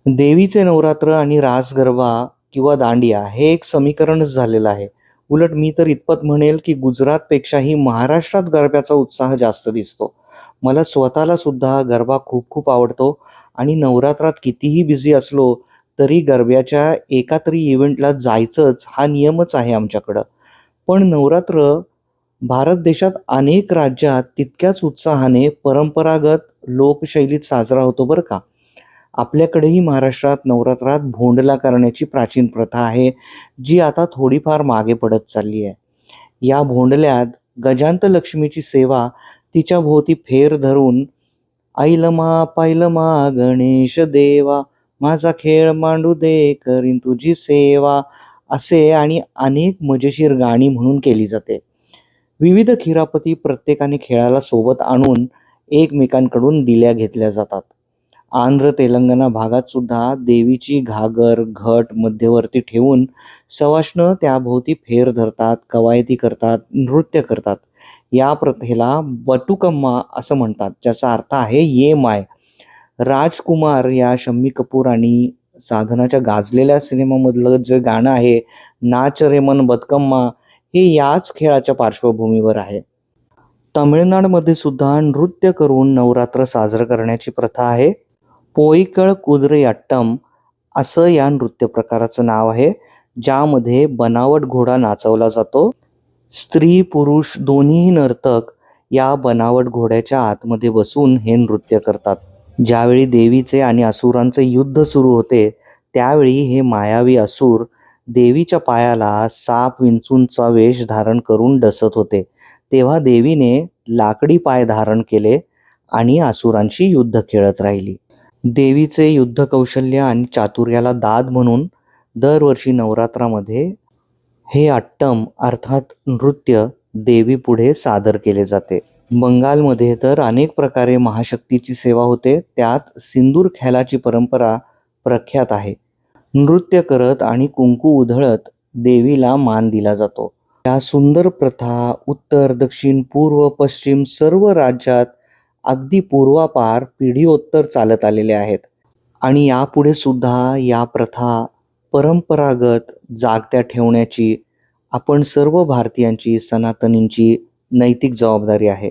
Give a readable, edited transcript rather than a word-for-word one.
देवीचे नवरात्र आणि रास गरबा किंवा दांडिया हे एक समीकरणच झालेलं आहे. उलट मी तर इतपत म्हणेल, की गुजरातपेक्षाही महाराष्ट्रात गरब्याचा उत्साह जास्त दिसतो. मला स्वतःला सुद्धा गरबा खूप-खूप आवडतो आणि नवरात्रात कितीही बिझी असलो, तरी गरब्याच्या एका तरी इव्हेंटला जायचंच हा नियमच आहे आमच्याकडं. पण नवरात्र भारत देशात अनेक राज्यात तितक्याच उत्साहाने परंपरागत लोकशैलीत साजरा होतो बरं का. आपल्याकडेही महाराष्ट्रात नवरात्रात भोंडला करण्याची प्राचीन प्रथा आहे, जी आता थोडीफार मागे पडत चालली आहे. या भोंडल्यात गजांत लक्ष्मीची सेवा, तिच्या भोवती फेर धरून "ऐलमा पैलमा गणेश देवा, माझा खेळ मांडू दे, करीन तुझी सेवा" असे आणि अनेक मजेशीर गाणी म्हणून केली जाते. विविध खिरापती प्रत्येकाने खेळाला सोबत आणून एकमेकांकडून दिल्या घेतल्या जातात. आंध्र तेलंगणा भागात सुद्धा देवीची घागर घट मध्यवर्ती ठेवून सवाष्ण त्याभोवती फेर धरतात, कवायती करतात, नृत्य करतात. या प्रथेला बटुकम्मा असं म्हणतात, ज्याचा अर्थ आहे ये माय. राजकुमार या शम्मी कपूर आणि साधनाच्या गाजलेल्या सिनेमामधलं जे गाणं आहे, नाच रे मन बदकम्मा, हे याच खेळाच्या पार्श्वभूमीवर आहे. तामिळनाडूमध्ये सुद्धा नृत्य करून नवरात्र साजरं करण्याची प्रथा आहे. पोईकळ कुदरयाट्टम असं या नृत्य प्रकाराचं नाव आहे, ज्यामध्ये बनावट घोडा नाचवला जातो. स्त्री पुरुष दोन्हीही नर्तक या बनावट घोड्याच्या आतमध्ये बसून हे नृत्य करतात. ज्यावेळी देवीचे आणि असुरांचे युद्ध सुरू होते, त्यावेळी हे मायावी असुर देवीच्या पायाला साप विंचूंचा वेश धारण करून डसत होते. तेव्हा देवीने लाकडी पाय धारण केले आणि असुरांशी युद्ध खेळत राहिली. देवीचे युद्ध कौशल्य आणि चातुर्याला दाद म्हणून दरवर्षी नवरात्रामध्ये हे अट्टम अर्थात नृत्य देवीपुढे सादर केले जाते. बंगालमध्ये तर अनेक प्रकारे महाशक्तीची सेवा होते. त्यात सिंदूर खेळाची परंपरा प्रख्यात आहे. नृत्य करत आणि कुंकू उधळत देवीला मान दिला जातो. या सुंदर प्रथा उत्तर, दक्षिण, पूर्व, पश्चिम सर्व राज्यात अगदी पूर्वापार पिढीओत्तर चालत आलेल्या आहेत आणि यापुढे सुद्धा या प्रथा परंपरागत जागत्या ठेवण्याची आपण सर्व भारतीयांची, सनातनींची नैतिक जबाबदारी आहे.